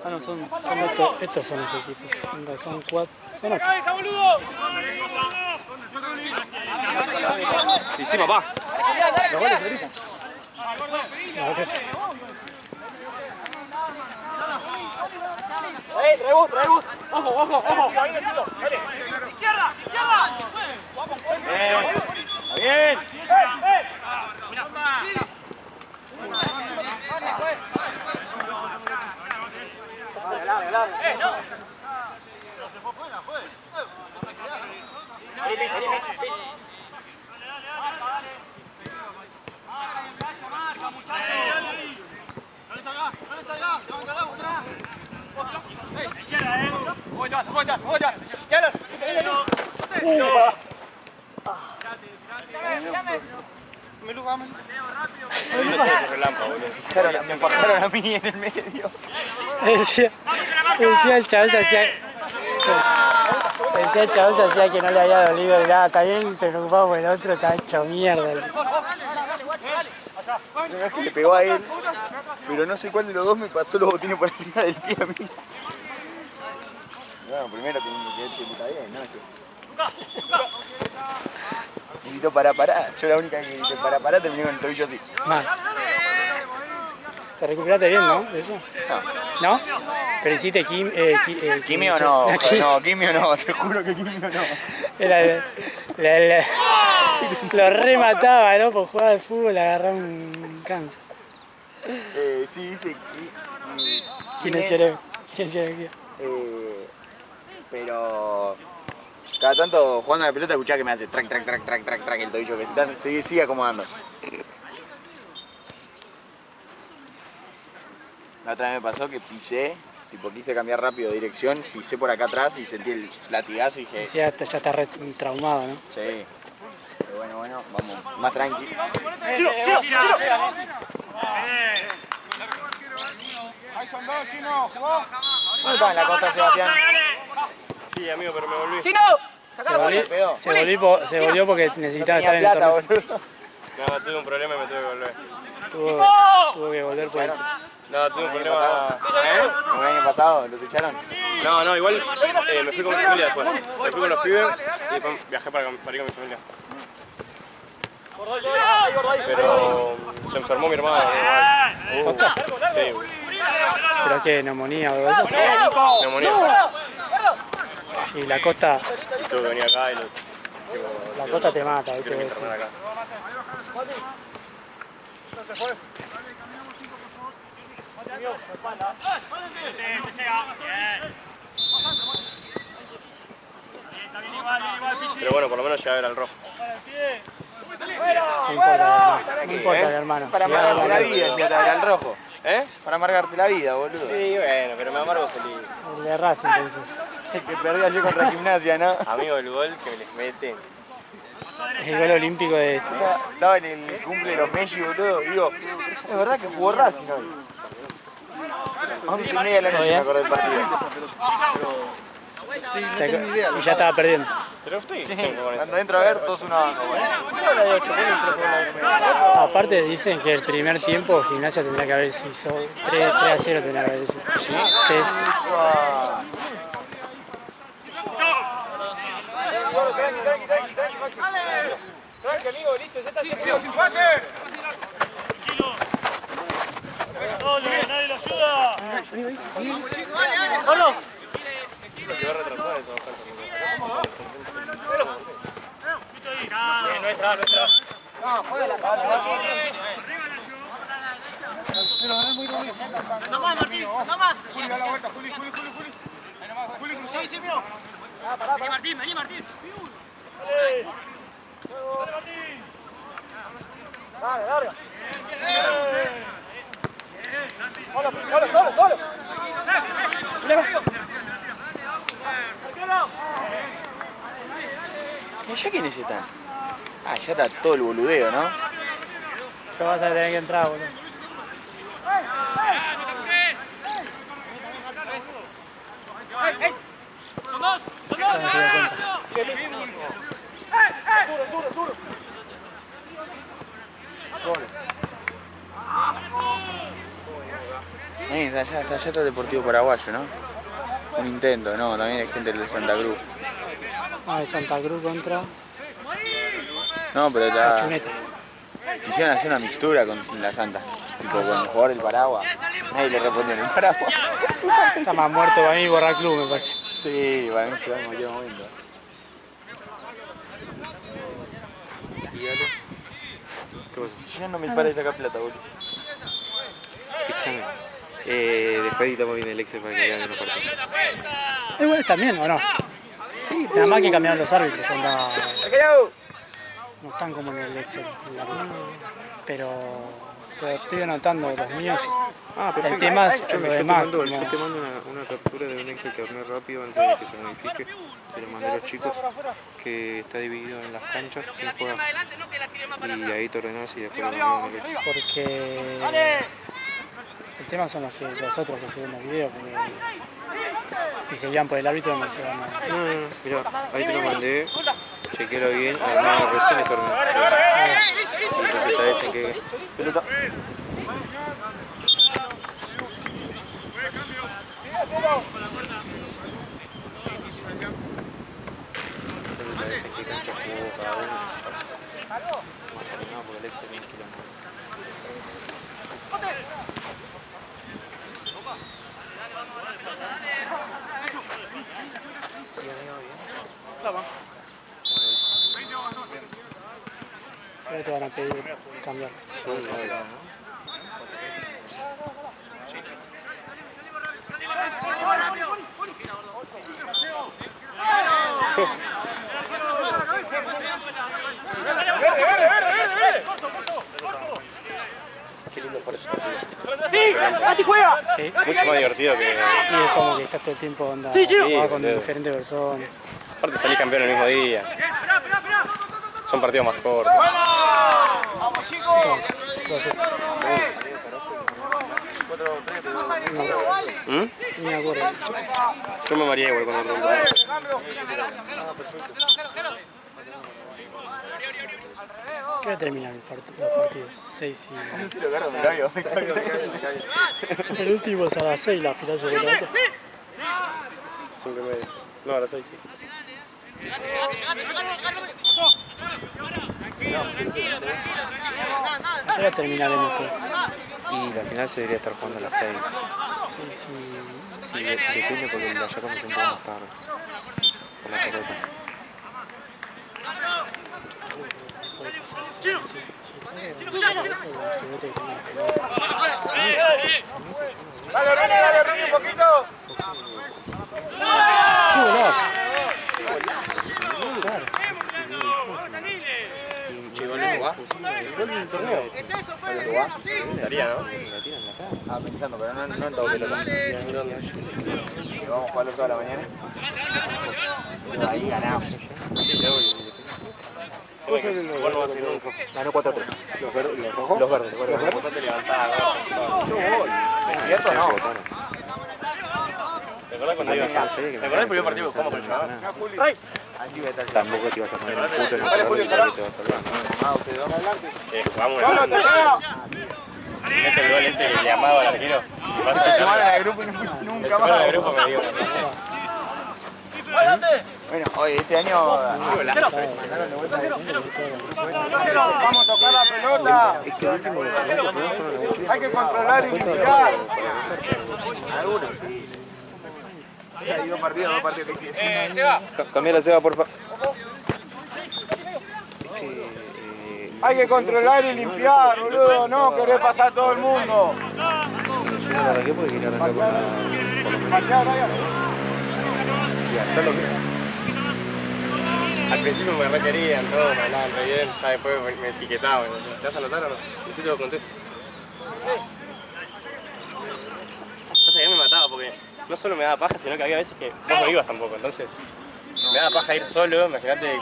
Ah, no, son estos son los equipos. Son 4. Son 8. Sí, sí, papá. Los goles te gritan. Rebus. Ojo. Izquierda. Bien. Marca, muchachos. Me fajaron a mí en el medio. Decía el chaval se hacía que no le había dolido nada. También se preocupaba por el otro, estaba hecho mierda. Es que le pegó a él, pero no sé cuál de los dos me pasó los botines por encima del pie a mí. Bueno, primero tenía que ver que está bien, ¿no? Y gritó para. Yo la única que grité para terminé con el tobillo así. Mal. Te recuperaste bien, ¿no? ¿De eso? No. ¿No? Pero hiciste ¿Quimio no? No, quimio no, te juro que quimio no. Lo remataba, ¿no? Por jugar al fútbol agarrar un cáncer. Sí, dice Kinesiología. Pero cada tanto jugando a la pelota escuchaba que me hace track el tobillo, que sigue acomodando. La otra vez me pasó que pisé, quise cambiar rápido de dirección, pisé por acá atrás y sentí el latigazo y dije... Ya está re traumado, ¿no? Sí. Pero bueno, vamos, más tranqui. ¡Chino! Ahí son dos, Chino, jugó. ¿Dónde está en la costa, Sebastián? Sí, amigo, pero me volví. ¡Chino! Se volvió porque necesitaba estar en el torneo. No, tuve un problema y me tuve que volver. Tuvo que volver por dentro. No, tuve un problema... ¿El año pasado los echaron? No, igual me fui con mi familia después. Me fui con los pibes y después viajé para ir con mi familia. Pero se enfermó mi hermano. ¿Costa? Sí. ¿Pero qué? ¿Neumonía o algo de eso? Neumonía. Y la Costa... Y tuve que venir acá y lo... La Costa te mata, ¿viste? Quiero que internar acá. Pero bueno, por lo menos ya ver al rojo. No importa, hermano. Para amargarte la vida, ya te verá el rojo. Para amargarte la vida, boludo. Sí, bueno, pero me amargo feliz. El de Racing, entonces. El que perdí ayer contra Gimnasia, ¿no? Amigo, el gol que me les meten. El gol olímpico de... Estaba en el cumple de los Messi, boludo. Digo, es verdad que jugó Racing hoy. 11:30 de la noche me acordé del partido. Y ya estaba perdiendo. Pero estoy diciendo con eso. Cuando entro a ver, 2-1 abajo. Aparte dicen que el primer tiempo Gimnasia tendría que haber sido 3-0 tendría que haber sido. ¿Sí? Sí. Tranqui, amigo, listo, ya está. Nadie lo ayuda. ¡Gordo! Lo que va a retrasar eso nuestra. No, juega la calle. ¡No más, Martín! ¡No más! Juli, da la vuelta, Juli. Juli, cruzó. Sí, mío. Vení, Martín. Dale, larga. Solo. ¿Ya quiénes están? Ya está todo el boludeo, ¿no? Ya vas a tener que entrar, boludo. ¡Son dos! Está allá todo el Deportivo Paraguayo, ¿no? Un intento, no, también hay gente de Santa Cruz. Ah, de Santa Cruz contra No, pero está... Chuneta. Quisieron hacer una mixtura con la Santa. Tipo, con el jugador del Paraguas. Nadie le respondió en el Paraguas. Está más muerto para mí Borra Club, me parece. Sí, para mí se va en cualquier momento. ¿Qué pasa? Ya no me para de sacar plata, boludo. Escuchame. Después editamos bien el Excel para que vean una parte. Igual también, ¿o no? Sí, nada más que cambiaron los árbitros, onda, no están como en el Excel. Pero estoy anotando los míos. Ah, perfecto. El tema es Escuchame, lo demás. yo te mando una captura de un Excel que armé rápido antes de que se modifique. Se lo mandé a los chicos, que está dividido en las canchas, quién juega. Y ahí te ordenás y después lo mandamos en el Excel. Porque el tema son los otros que suben los videos, porque si se guían por el árbitro no se van a... No, mirá, ahí te lo mandé, chequealo bien, armado recién este torneo. Y entonces sabes en qué... Pelota. Entonces sabes en qué cancha jugó cada uno. Más animado porque el Excel bien quilombo. Seguro te van a pedir cambiar. Qué lindo por eso. ¿Sí? Mucho más divertido que... Y es como que estás todo el tiempo onda, Sí, jugás con boludo. diferentes personas. Aparte salís campeón el mismo día. Son partidos más cortos. Entonces, ¿Mm? ni me acuerdo. Yo me mareé igual con el rumbo. ¿Qué hora terminan los partidos? 6 y... El último es a las 6, la final sobre la otra. 5:30. No, a las 6 sí. ¿Qué hora terminaremos esto? Y la final se debería estar jugando a las 6. 6 y... Sí, depende porque la sacamos un poco más tarde. Por la pelota. Dale, Rini, un poquito. ¡Qué golazo! Claro. Estaría, ¿no? Ah, pensando, pero no en todo pelota. Y vamos a jugarlo toda la mañana. Ahí ganamos. Sí, ya voy. Ganó 4-3. ¿Los rojos? Los verdes. Bastante levantada. ¿Cierto o no? ¿Te acordás cuando iba? ¿Te acordás del primer partido que jugamos con el chaval? Aquí va a estar. Tampoco te ibas a poner un puto en el salón y nadie te va a salvar. Ah, ustedes dos adelante. Jugamos ¡Solo, el tercero! este gol ese que le amaba al arquero. Y pasa Se el sumar al grupo y me nunca sumé al más. grupo me dio. Bueno, hoy este año... Vamos a tocar la pelota. Es que el último que fueron Hay que controlar y limpiar. Algunos. Hay dos partidos que quieren. Cambia la ceba, porfa. Hay que controlar y limpiar, boludo. No querés pasar todo el mundo. Yo no la arranqué porque quería arrancar con la... Y hasta lo que... Al principio me requerían, todo, me hablaban re bien, ya después me etiquetaban. ¿Te vas a anotar o no? Y sí te lo contesto. Pasa que a mí me mataba porque no solo me daba paja, sino que había veces que vos no ibas tampoco, entonces me daba paja ir solo, imagínate.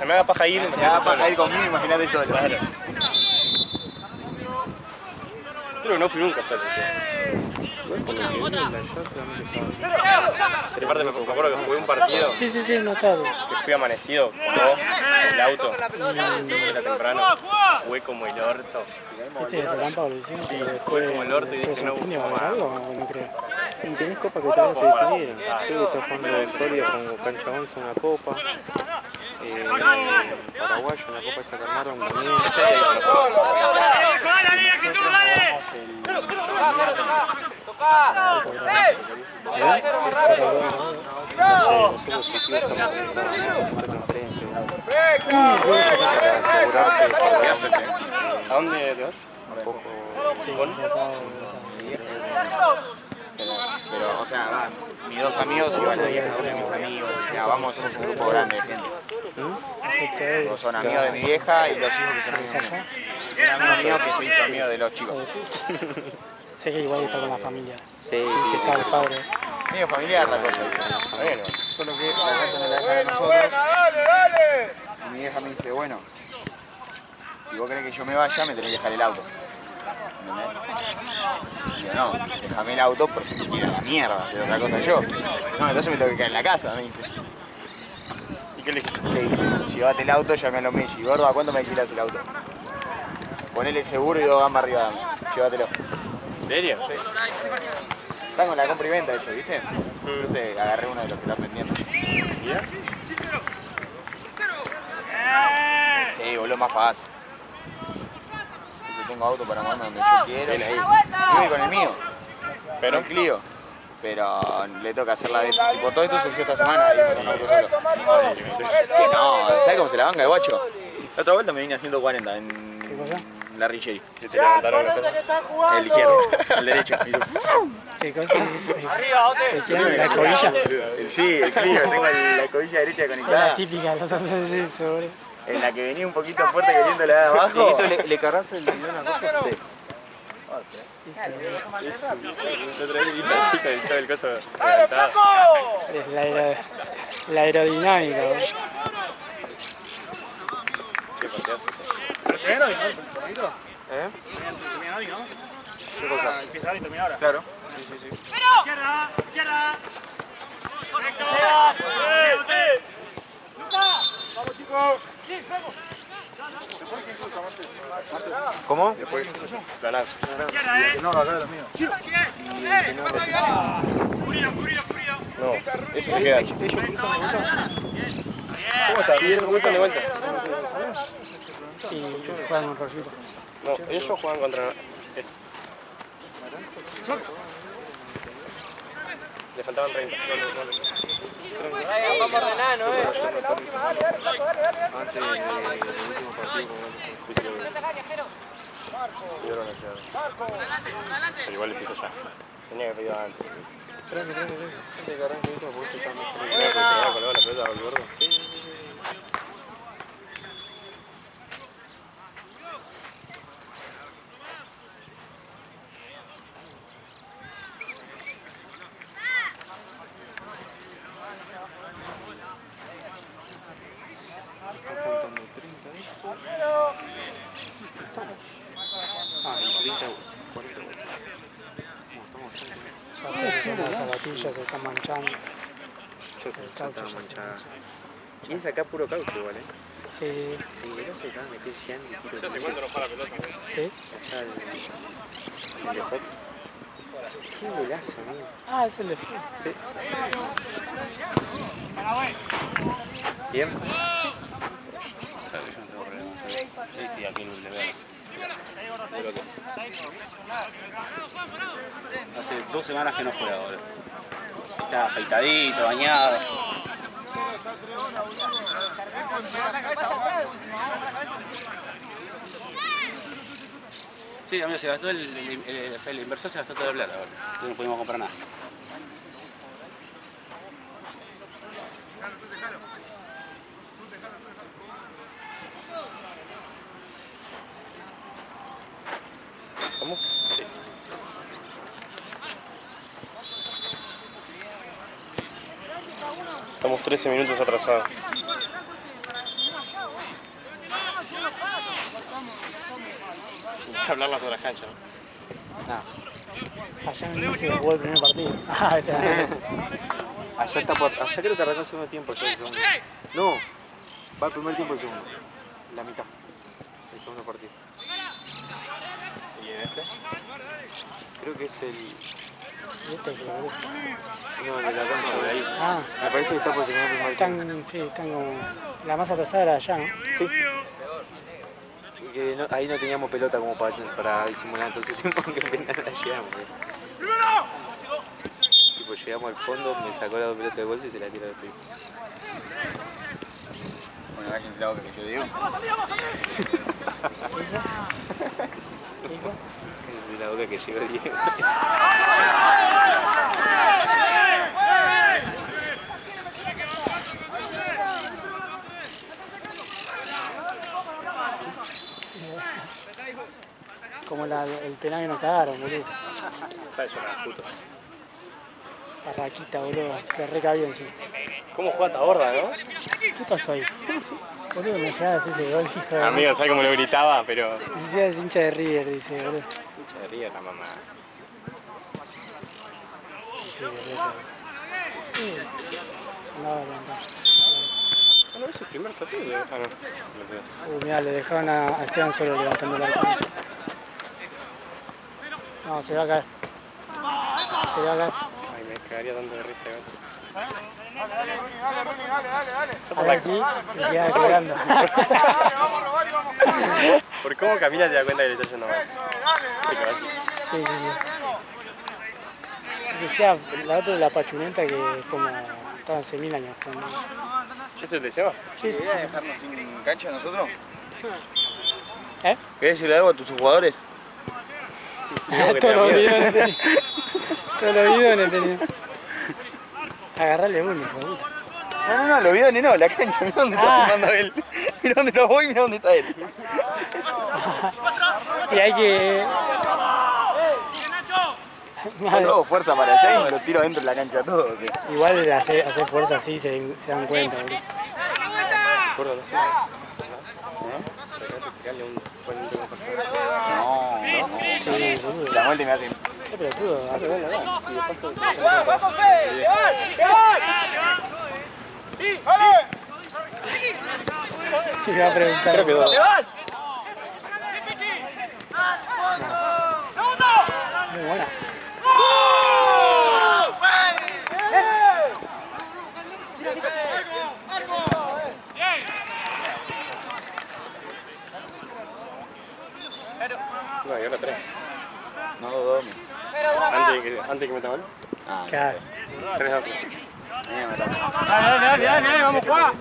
Me daba paja ir, Me da imagínate para solo. ir conmigo, imagínate solo. Claro. creo que no fui nunca solo. Igual por lo que vi en la shot realmente estaba. Pero aparte me acuerdo que jugué un partido Sí, he notado. que fui amanecido con vos en el auto. Era temprano. Jugué como el orto. Este es relámpago, le decimos, pero Jugué después como el orto y dije se no define, ¿va a busco haber más. algo o no creo? Y tenés copas que todavía se definieron. Creo que está jugando Soria con Cancha 11 una copa. Paraguayo, una copa esa que armaron también. ¿A dónde te vas? Pero, o sea, van mis dos amigos y van a 10 de mis amigos. Ya, vamos, somos un grupo grande de gente. Todos son amigos de mi vieja y los hijos que son amigos míos. Un amigo mío que se hizo amigo de los chicos. Sé que igual está con la familia. Sí, Que está el padre. medio familiar la cosa. Bueno. Solo que la casa no la dejan a nosotros. Y mi vieja me dice, bueno, si vos querés que yo me vaya, me tenés que dejar el auto. ¿Entendés? Digo, no, déjame el auto, pero si quiero a la mierda, hacer otra cosa yo. No, entonces me tengo que quedar en la casa, me dice. ¿Y qué le dijiste? Le dice, llévate el auto, llamé a los Messi. Gordo, ¿a cuánto me alquilas el auto? Ponele el seguro y 2 gambas arriba, dame. Llévatelo. ¿En serio? Están con la compra y venta ellos, ¿viste? Entonces agarré uno de los que están vendiendo. ¿Ya? Sí, boludo, más fácil. Yo tengo auto para moverme donde yo quiero. Bien ahí. Y voy con el mío. Pero Con Clio. Pero le toca hacer la de... Tipo, todo esto surgió esta semana y con auto solo. Que no, ¿sabes cómo se la banca el guacho? La otra vuelta me vine a 140 en la Richeri. ¿se te levantaron las cosas? El izquierdo, el derecho. Me hizo... ¿Qué cosa? ¿El qué? ¿La escobilla? Sí, el Clio, tengo la escobilla derecha La conectada. típica, los haces eso, boludo. En la que venía un poquito fuerte queriendo la de abajo. ¿Le cargas el video una cosa? Sí. La otra vez vi la cita y estaba el coso levantado. Es la aerodinámica, boludo. Qué partidazo. ¿Eh? ¿Qué cosa? Empieza y termina ahora. Claro. Izquierda, izquierda. Vamos chicos. ¿Cómo? Planar. Izquierda, No, acá los míos. Curilo. No, eso se queda. ¿Cómo está? ¿Bien? ¿Cómo están de vuelta? Y juegan un rollito. No, ellos juegan contra... Le faltaban 30. Vamos a ordenar, ¿no? Antes del último partido Y ahora no queda. Pero igual le pico ya. Tenía que pedir antes. Tranqui. Antes de que arranque esto, porque está mejor. Tenía que pegar con la pelota al gordo. Están faltando 30 de esto. Y 30, 40 vueltas. Las zapatillas se están manchando. Ya se está manchada. Y es acá puro caucho igual, ¿eh? Sí, Sí, acá se acaba de meter Jean y tiro. ¿Hace cuánto no juega la pelota? sí. Allá el de Fox. Qué golazo, amigo. Ah, es el de Fiel. Sí. Bien. Sí, aquí no le veo. Hace 2 semanas que no juega ahora. Está afeitadito, bañado. Sí, amigo, se gastó el inversor se gastó toda la plata ahora. No pudimos comprar nada. ¿Cómo? Sí. Estamos 13 minutos atrasados. Hablar las horas cancha, ¿no? Allá en el se jugó el primer partido. Ah, está. Allá está allá creo que arrancó el segundo tiempo, ya el segundo. No, va el primer tiempo el segundo. La mitad. El segundo partido. ¿Y en este? Creo que es el. ¿Viste que lo busco? No, el de la cancha de ahí. Ah, Me parece que está por terminar el primer tiempo. están, sí, están como. La masa pesada era allá, ¿no? Sí. Y que ahí no teníamos pelota como para disimular todo ese tiempo que apenas la llegamos. Tipo, llegamos al fondo, me sacó la pelota de bolsa y se la tiró al piso. Bueno, cállense la boca que yo digo. Hijo. Cállense la boca que llegó Diego. Como el penal que nos cagaron, boludo. Está hecho una puta. Barraquita, boludo. Que recabió encima. ¿Cómo juega Taborda, no? ¿Qué pasó ahí? Boludo, me llevas ese gol, hijo de... Amigo, ¿sabes cómo lo gritaba? Pero... Ni siquiera es hincha de River, dice, boludo. Hincha de River, la mamá. Sí, boludo. Sí. Andaba a levantar. Bueno, es el primer partido. Ah, no. Mirá, le dejaron a Esteban solo levantando la arco. No, se va a caer. Se va a caer. Ay, me cagaría tanto de risa. Dale, Runi, dale. A ver aquí y queda cobrando. Vamos a robar y vamos a jugar. ¿Por cómo Camila se da cuenta que le está yendo mal? Dale. Sí, sí. Decía la otra de la pachunenta que es como estaban hace 1000 años. Cuando... ¿Eso es de Seba? Sí. ¿La idea de dejarnos sin cancha nosotros? ¿Eh? ¿Querés decirle algo a tus jugadores? Todos los videos no tenía. Todos los videos no tenía. Agarrarle uno, por No, los videos no, la cancha, mirá dónde está filmando él. Mirá dónde está vos y mirá dónde está él. Y hay que... Yo fuerza para allá y me lo tiro dentro de la cancha todo. ¿Sí? Igual hacer fuerza así se dan cuenta, boludo. No. Sí, boludo. La vuelta y me hace. Qué pelotudo, ¿qué me va a preguntar? Creo que dos. Muy buena. No, y ahora 3. No, dos. Antes que meta gol. Ah, Claro. 3-2. Dale, vamos a jugar.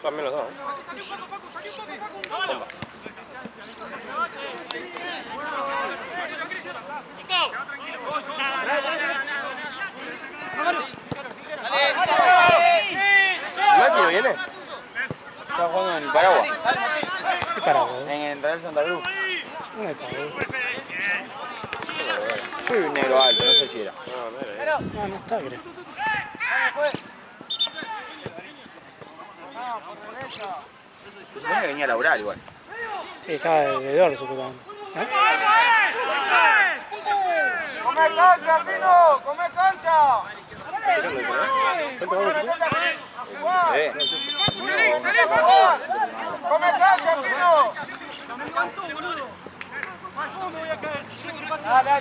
También los dos. Bomba. ¿Mati viene? está jugando en Nicaragua. ¿Qué Paraguay? En el Real Santa Cruz. ¿Dónde está, boludo? Fui un negro alto, no sé si era. No está, creo. Se supone que venía a laburar igual. Sí, estaba de dorso, supuestamente. ¿Eh? ¡Come cancha, Pino! ¡Come cancha! ¡Come cancha, Pino! Dale,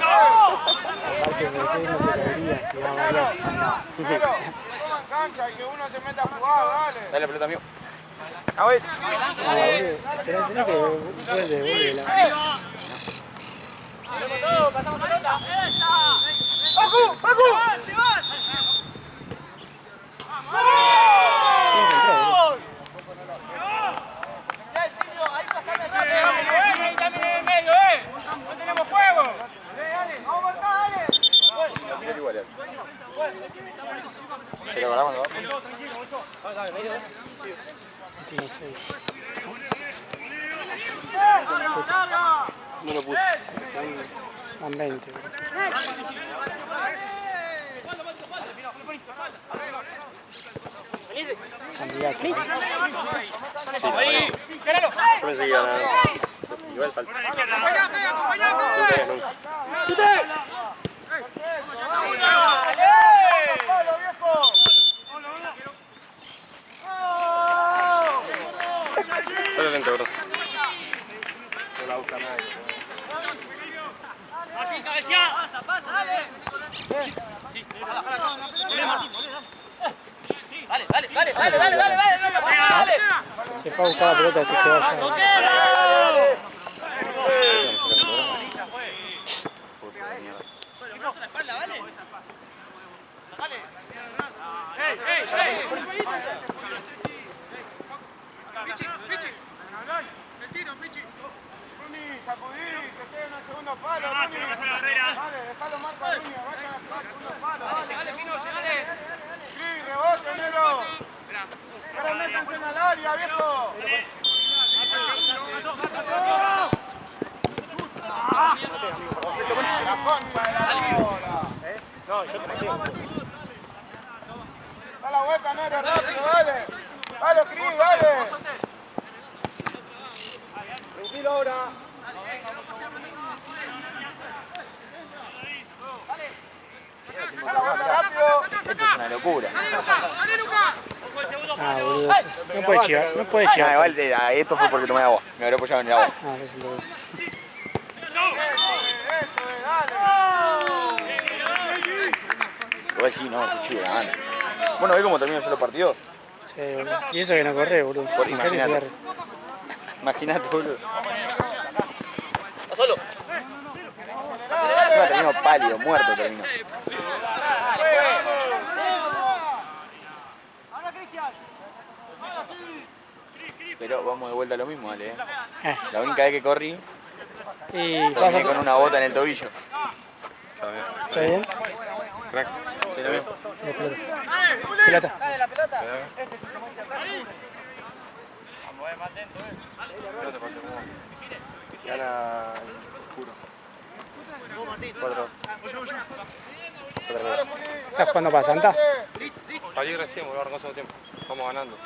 Aparte de que no se caería, si va a variar. coman cancha y que uno se meta a jugar, dale. Dale, pelota mío. A ver. Tenés que vuelve la... ¡Pacu! ¿Pero paramos los dos? Tiene 6. No lo puse. Van 20. Candidato. Yo pensé que iban a... Igual falta. Solo lento, bro. No la busca nadie. Martín, cabecea. Pasa, dale. Dale. Se fue a buscar la pelota, así que vaya. Pichi. El tiro, Pichi. Runi, sacudí, que sea en el segundo palo. Runi. Dale, dejalo marca a Runi, vayan a hacer el segundo palo. Dale, Pino, llegale. Sí, rebote, negro. Ahora métanse en el área, viejo. La concha de la bola. No, yo te Da la vuelta, negro, rápido, dale. Dale, Cris, dale. Tranquilo ahora. Da la vuelta rápido. Esto es una locura. Ah, boludo. No puede chivar, no puede Ah, chivar. igual esto fue porque tomé agua. Me habré apoyado en el agua. Ah, eso es lo que... Eso es, dale. Igual sí, no, se chive, gana. Bueno, ¿ves cómo terminó solo partido? Sí, boludo. Y eso que no corre, boludo. Imagínate. Imagínate, boludo. Solo. Encima terminó pálido, muerto terminó. Pero vamos de vuelta a lo mismo, dale. La única vez que corrí, Y terminé pasa con una bota en el tobillo. ¿Está bien? Crack. ¿Sí, lo veo? Pelota. Gana puro. 4. ¿Estás jugando para Santa? Salí recién, voy a arrancar segundo tiempo. Estamos ganando.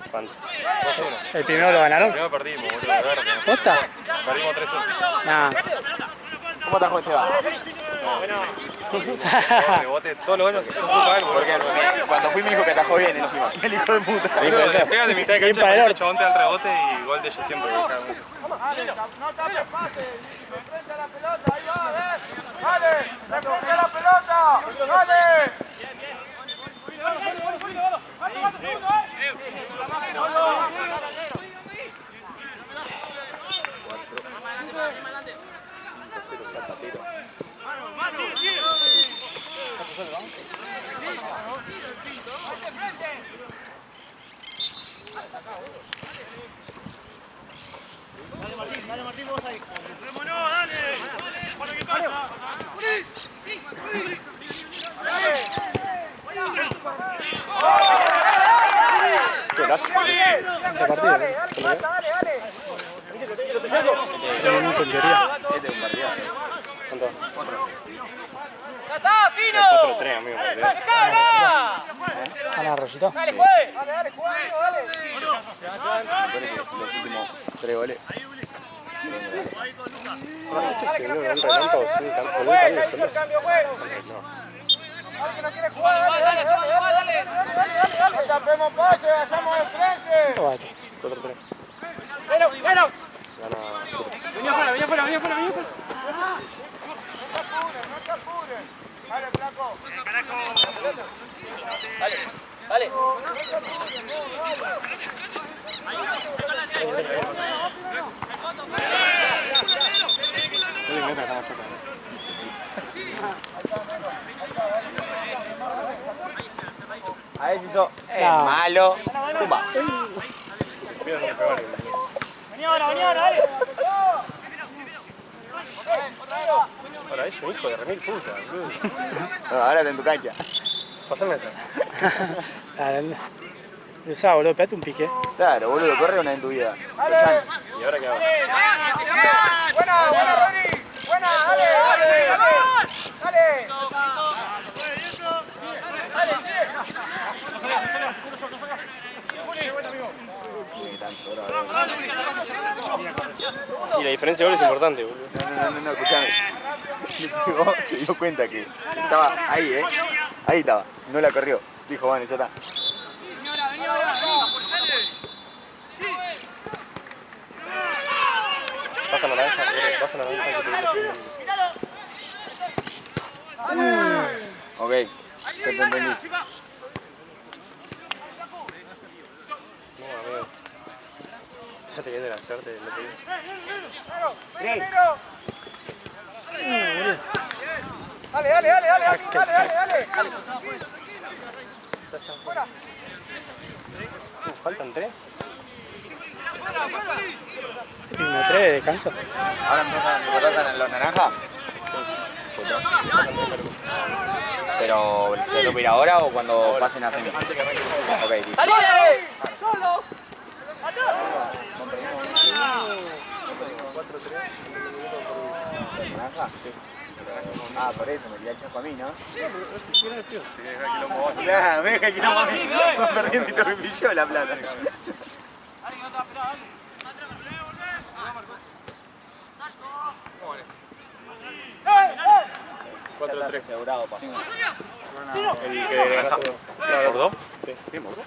¿Cuánto? 2-1. ¿El primero lo ganaron? Primero perdimos, boludo, de verde. ¿Posta? Perdimos 3-1. Nah. ¿Cómo atajó Esteban? Rebote, todo lo bueno que se ocupa él, Porque cuando fui me dijo que atajó bien encima. El hijo de puta. Pega de mitad de Bien cancha, para el el chabón te da el rebote y gol de ellos siempre. Dale, no tapes pases. Enfrente a la pelota, ahí va, ¿ves? Dale, enfrente a la pelota. Dale. Dale, Martín, vos ahí. ¡Vámonos, dale! ¡Para qué pasa! Este partido, ¿eh? Minuto en teoría. Este es un partido. ¿Cuánto? ¡Ya está, fino! 4-3, amigo. Gana Rosito. ¡Dale, juegue! Los últimos 3 goles. Esto se vio un relámpago sin con un cambio solo. Dale, que no quiere jugar, dale. No tapemos pases, vayamos de frente. Tómate. 4-3. ¡Cero! Gana. Venía fuera! No te apures. Dale, flaco. ¡Dale! No le metas cada cosa. A ver si sos malo. Pumba. ¡Venía ahora, dale! Ahora es un hijo de remil puta, boludo. No, ahora está en tu cancha. Pasame esa. Lo usaba, boludo, pegate un pique. Claro, boludo, corre una vez en tu vida. ¿Y ahora qué hago? Buena, Ronnie. Buena, dale, dale, dale. Y la diferencia de gol es importante, boludo. No, escuchame. Se dio cuenta que estaba ahí, Ahí estaba. No la corrió. Dijo, bueno, ya está. Pasa la naranja, pasa la naranja. Ok, ya te entendí. No, amigo. Ya te viene la suerte, lo que Dale. faltan 3. Último 3 de descanso. Ahora empiezan los naranjas. Pero, ¿se lo pira ahora o cuando pasen a semi? Ok, listo. ¿Naranja? Sí. Ah, por eso, me quería echar para mí, ¿no? Nah, me deja quilombo a mí. Vas perdiendo y te repilló la plata. Asegurado, pa. El que ganaste. ¿Mordó? Sí. ¿Qué mordó?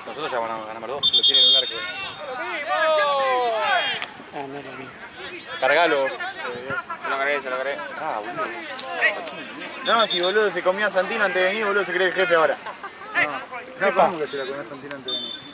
Nosotros ya van a ganar dos. Lo tiene en un arco. Ah, no lo vi. Cargalo. Se lo cargué. Ah, boludo. No, si boludo se comió a Santino antes de venir, boludo, se cree el jefe ahora. No, ¿cómo que se la comió Santino antes de venir?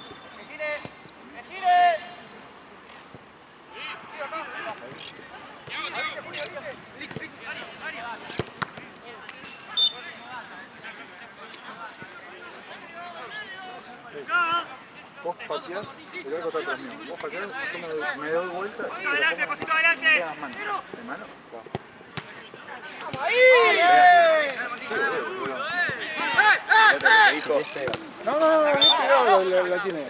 Vos pateás, el arco está atrás mío. Vos pateás, yo me doy vuelta y Adelante, pasito adelante. las manos. ¿De mano? No, la tiene.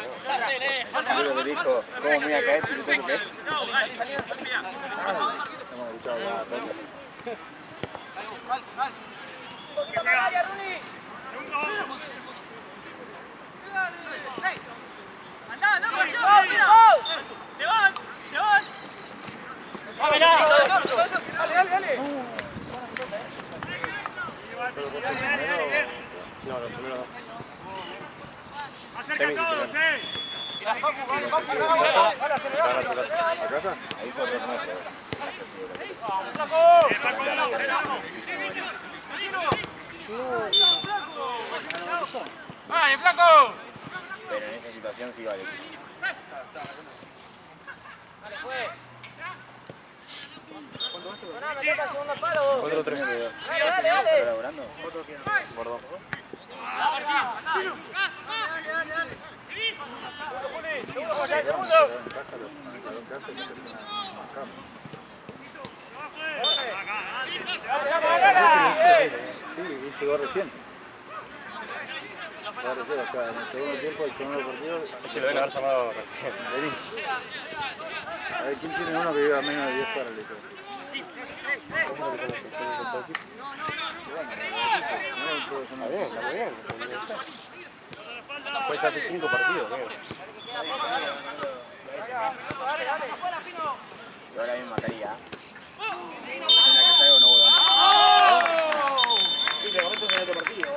Boludo le dijo, ¿cómo me voy a caer si le tengo que caer? No, lo primero no. Acerca todos, Ahí fue otro nuestro. ¡Vale, flaco! Pero en esa situación sí vale. Otro 3. ¿Está laburando? Bordó. Sí, y llegó recién. Llegó recién, o sea, en el segundo tiempo, el segundo partido. Es que lo deben haber llamado recién. Vení. A ver, ¿quién tiene uno que viva menos de 10 cuadras? Está bien, está muy bien. Después ya hace 5 partidos, amigo.